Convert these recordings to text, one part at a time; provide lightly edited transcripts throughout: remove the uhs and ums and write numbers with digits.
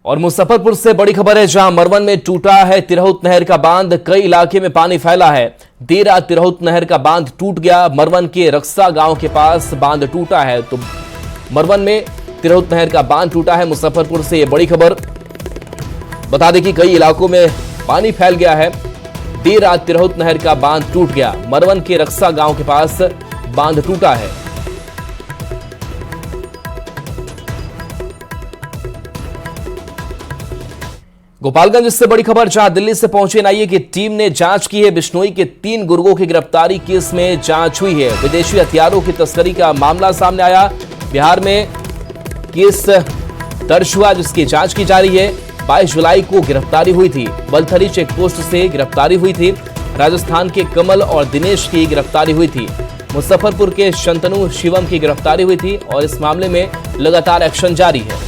और मुजफ्फरपुर से बड़ी खबर है, जहां मरवन में टूटा है तिरहुत नहर का बांध। कई इलाके में पानी फैला है। देर रात तिरहुत नहर का बांध टूट गया। मरवन के रक्सा गांव के पास बांध टूटा है। तो मरवन में तिरहुत नहर का बांध टूटा है। मुजफ्फरपुर से यह बड़ी खबर। बता दें कि कई इलाकों में पानी फैल गया है। देर रात तिरहुत नहर का बांध टूट गया। मरवन के रक्सा गांव के पास बांध टूटा है। गोपालगंज से बड़ी खबर, जहां दिल्ली से पहुंचे एनआईए की टीम ने जांच की है। बिश्नोई के 3 गुर्गों की गिरफ्तारी केस में जांच हुई है। विदेशी हथियारों की तस्करी का मामला सामने आया। बिहार में केस दर्ज हुआ, जिसकी जांच की जा रही है। 22 जुलाई को गिरफ्तारी हुई थी। बलथरी चेकपोस्ट से गिरफ्तारी हुई थी। राजस्थान के कमल और दिनेश की गिरफ्तारी हुई थी। मुजफ्फरपुर के शंतनु शिवम की गिरफ्तारी हुई थी और इस मामले में लगातार एक्शन जारी है।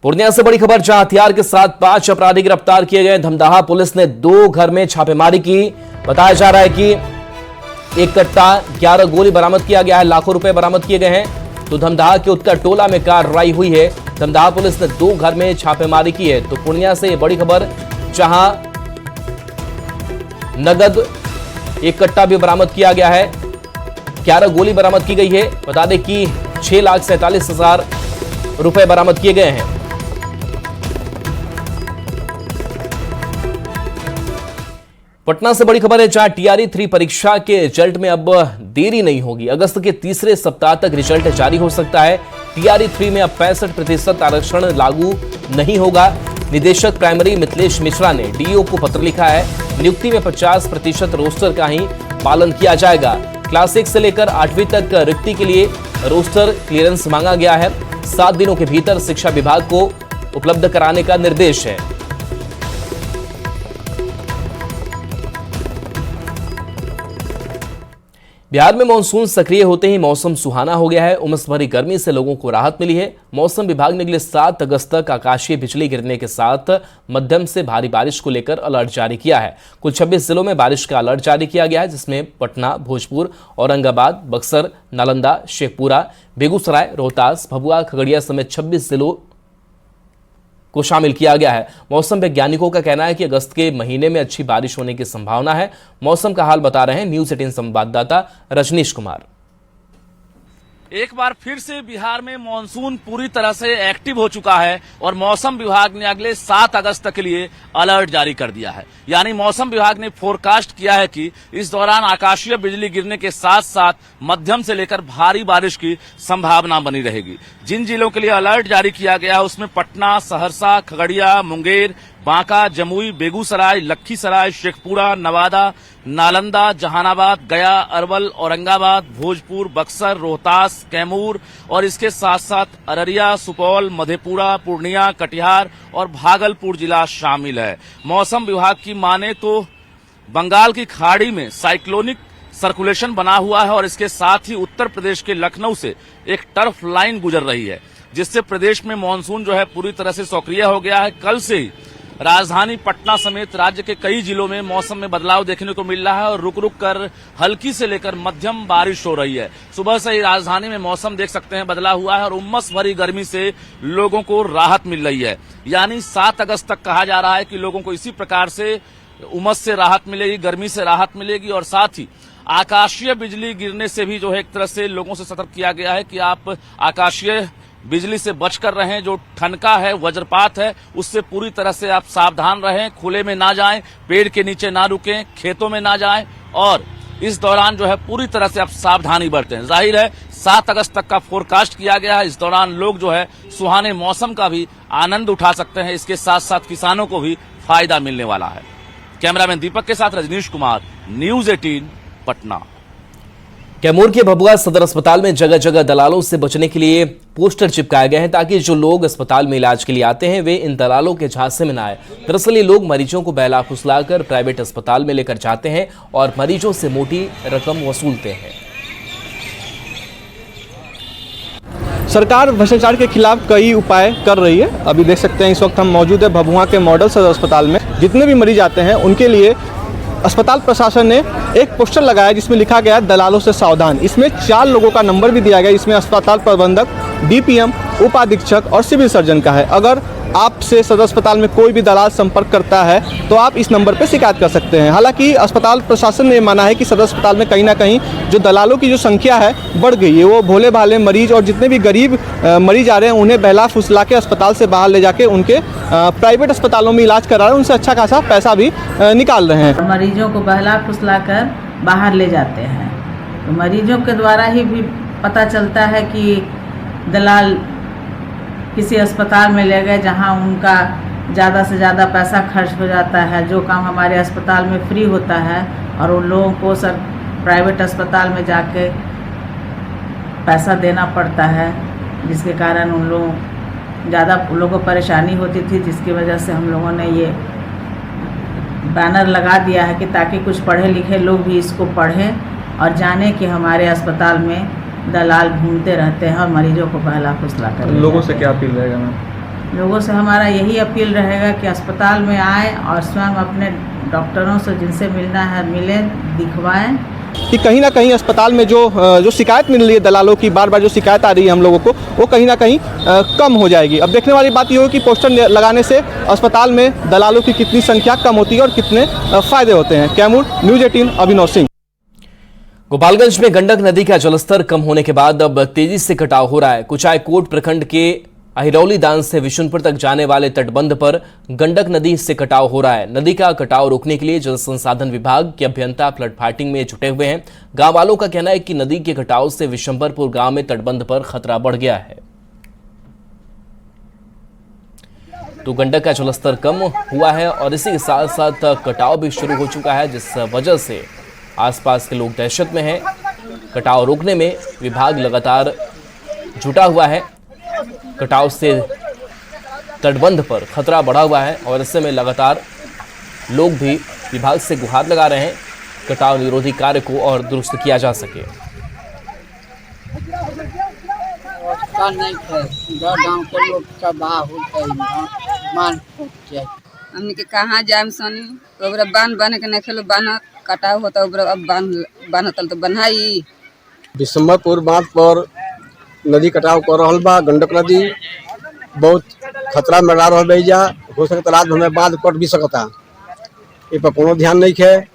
पूर्णिया से बड़ी खबर, जहां हथियार के साथ 5 अपराधी गिरफ्तार किए गए। धमदाहा पुलिस ने 2 घर में छापेमारी की। बताया जा रहा है कि 1 कट्टा 11 गोली बरामद किया गया है। लाखों रुपए बरामद किए गए हैं। तो धमदाहा के उत्तर टोला में कार्रवाई हुई है। धमदाहा पुलिस ने 2 घर में छापेमारी की है। तो पूर्णिया से यह बड़ी खबर, जहां नगद 1 कट्टा भी बरामद किया गया है। 11 गोली बरामद की गई है। बता दें कि 6,47,000 रुपए बरामद किए गए हैं। पटना से बड़ी खबर है, जहां टीआरई 3 परीक्षा के रिजल्ट में अब देरी नहीं होगी। अगस्त के तीसरे सप्ताह तक रिजल्ट जारी हो सकता है। टीआरई 3 में अब 65% आरक्षण लागू नहीं होगा। निदेशक प्राइमरी मिथिलेश मिश्रा ने डीईओ को पत्र लिखा है। नियुक्ति में 50% रोस्टर का ही पालन किया जाएगा। क्लास 1 से लेकर 8वीं तक रिक्ति के लिए रोस्टर क्लियरेंस मांगा गया है। 7 दिनों के भीतर शिक्षा विभाग को उपलब्ध कराने का निर्देश है। बिहार में मानसून सक्रिय होते ही मौसम सुहाना हो गया है। उमस भरी गर्मी से लोगों को राहत मिली है। मौसम विभाग ने अगले 7 अगस्त तक आकाशीय बिजली गिरने के साथ मध्यम से भारी बारिश को लेकर अलर्ट जारी किया है। कुल 26 जिलों में बारिश का अलर्ट जारी किया गया है, जिसमें पटना, भोजपुर, औरंगाबाद, बक्सर, नालंदा, शेखपुरा, बेगूसराय, रोहतास, भभुआ, खगड़िया समेत 26 जिलों को शामिल किया गया है। मौसम वैज्ञानिकों का कहना है कि अगस्त के महीने में अच्छी बारिश होने की संभावना है। मौसम का हाल बता रहे हैं न्यूज 18 संवाददाता रजनीश कुमार। एक बार फिर से बिहार में मानसून पूरी तरह से एक्टिव हो चुका है और मौसम विभाग ने अगले 7 अगस्त तक के लिए अलर्ट जारी कर दिया है। यानी मौसम विभाग ने फोरकास्ट किया है कि इस दौरान आकाशीय बिजली गिरने के साथ साथ मध्यम से लेकर भारी बारिश की संभावना बनी रहेगी। जिन जिलों के लिए अलर्ट जारी किया गया है उसमें पटना, सहरसा, खगड़िया, मुंगेर, बांका, जमुई, बेगूसराय, लखीसराय, शेखपुरा, नवादा, नालंदा, जहानाबाद, गया, अरवल, औरंगाबाद, भोजपुर, बक्सर, रोहतास, कैमूर और इसके साथ साथ अररिया, सुपौल, मधेपुरा, पूर्णिया, कटिहार और भागलपुर जिला शामिल है। मौसम विभाग की माने तो बंगाल की खाड़ी में साइक्लोनिक सर्कुलेशन बना हुआ है और इसके साथ ही उत्तर प्रदेश के लखनऊ से एक टर्फ लाइन गुजर रही है, जिससे प्रदेश में मानसून जो है पूरी तरह से सक्रिय हो गया है। कल से ही राजधानी पटना समेत राज्य के कई जिलों में मौसम में बदलाव देखने को मिल रहा है और रुक रुक कर हल्की से लेकर मध्यम बारिश हो रही है। सुबह से ही राजधानी में मौसम देख सकते हैं बदला हुआ है और उमस भरी गर्मी से लोगों को राहत मिल रही है। यानी 7 अगस्त तक कहा जा रहा है कि लोगों को इसी प्रकार से उमस से राहत मिलेगी, गर्मी से राहत मिलेगी और साथ ही आकाशीय बिजली गिरने से भी जो है एक तरह से लोगों से सतर्क किया गया है कि आप आकाशीय बिजली से बचकर रहें। जो ठनका है, वज्रपात है, उससे पूरी तरह से आप सावधान रहें। खुले में ना जाएं, पेड़ के नीचे ना रुकें, खेतों में ना जाएं और इस दौरान जो है पूरी तरह से आप सावधानी बरतें। जाहिर है 7 अगस्त तक का फोरकास्ट किया गया है। इस दौरान लोग जो है सुहाने मौसम का भी आनंद उठा सकते हैं। इसके साथ साथ किसानों को भी फायदा मिलने वाला है। कैमरामैन दीपक के साथ रजनीश कुमार, न्यूज 18 पटना। कैमूर के भभुआ सदर अस्पताल में जगह जगह दलालों से बचने के लिए पोस्टर चिपकाए गए हैं, ताकि जो लोग अस्पताल में इलाज के लिए आते हैं वे इन दलालों के झांसे में न आए। दरअसल ये लोग मरीजों को बहला फुसलाकर प्राइवेट अस्पताल में लेकर जाते हैं और मरीजों से मोटी रकम वसूलते हैं। सरकार भ्रष्टाचार के खिलाफ कई उपाय कर रही है। अभी देख सकते हैं इस वक्त हम मौजूद है भभुआ के मॉडल सदर अस्पताल में। जितने भी मरीज आते हैं उनके लिए अस्पताल प्रशासन ने एक पोस्टर लगाया जिसमें लिखा गया है दलालों से सावधान। इसमें 4 लोगों का नंबर भी दिया गया, इसमें अस्पताल प्रबंधक, डीपीएम, उपाधीक्षक और सिविल सर्जन का है। अगर आपसे सदर अस्पताल में कोई भी दलाल संपर्क करता है तो आप इस नंबर पर शिकायत कर सकते हैं। हालांकि अस्पताल प्रशासन ने माना है कि सदर अस्पताल में कहीं ना कहीं जो दलालों की जो संख्या है बढ़ गई है। वो भोले भाले मरीज और जितने भी गरीब मरीज आ रहे हैं उन्हें बहला फुसला के अस्पताल से बाहर ले जाके उनके प्राइवेट अस्पतालों में इलाज करा रहे हैं, उनसे अच्छा खासा पैसा भी निकाल रहे हैं। मरीजों को बहला फुसला कर बाहर ले जाते हैं, तो मरीजों के द्वारा ही भी पता चलता है कि दलाल किसी अस्पताल में ले गए जहां उनका ज़्यादा से ज़्यादा पैसा खर्च हो जाता है। जो काम हमारे अस्पताल में फ्री होता है और उन लोगों को सर प्राइवेट अस्पताल में जाके पैसा देना पड़ता है, जिसके कारण उन लोगों ज़्यादा लोगों को परेशानी होती थी, जिसकी वजह से हम लोगों ने ये बैनर लगा दिया है कि ताकि कुछ पढ़े लिखे लोग भी इसको पढ़ें और जाने कि हमारे अस्पताल में दलाल घूमते रहते हैं और मरीजों को बहला फुसला कर। लोगों से क्या अपील रहेगा मैम? लोगों से हमारा यही अपील रहेगा कि अस्पताल में आए और स्वयं अपने डॉक्टरों से जिनसे मिलना है मिलें, दिखवाएं। कि कहीं ना कहीं अस्पताल में जो शिकायत मिल रही है दलालों की, बार बार जो शिकायत आ रही है हम लोगों को, वो कहीं ना कहीं कम हो जाएगी। अब देखने वाली बात ये होगी कि पोस्टर लगाने से अस्पताल में दलालों की कितनी संख्या कम होती है और कितने फायदे होते हैं। कैमूर, न्यूज़ 18, अभिनव सिंह। गोपालगंज में गंडक नदी का जलस्तर कम होने के बाद अब तेजी से कटाव हो रहा है। कुचायकोट प्रखंड के अहिरौली दान से विशुनपुर तक जाने वाले तटबंध पर गंडक नदी से कटाव हो रहा है। नदी का कटाव रोकने के लिए जल संसाधन विभाग के अभियंता फ्लड फाइटिंग में जुटे हुए हैं। गांव वालों का कहना है कि नदी के कटाव से विशंबरपुर गांव में तटबंध पर खतरा बढ़ गया है। तो गंडक का जलस्तर कम हुआ है और इसी के साथ साथ कटाव भी शुरू हो चुका है, जिस वजह से आसपास के लोग दहशत में हैं। कटाव रोकने में विभाग लगातार जुटा हुआ है। कटाव से तटबंध पर खतरा बढ़ा हुआ है और ऐसे में लगातार लोग भी विभाग से गुहार लगा रहे हैं कटाव निरोधी कार्य को और दुरुस्त किया जा सके। हमने के कहाँ जाए सनी तो बांध बने के नहीं खेलो बांध कटाव होता अब बांधल तो बन्हाई। विशंबरपुर बांध पर नदी कटाव कर रहा बा। गंडक नदी बहुत खतरा में ला रहा जा, हो सकता रात में बांध कट भी सकता, ये पर कोनो ध्यान नहीं है।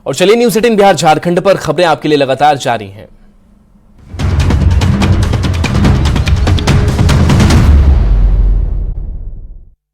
और चलिए न्यूज़ 18 बिहार झारखंड पर खबरें आपके लिए लगातार जारी हैं।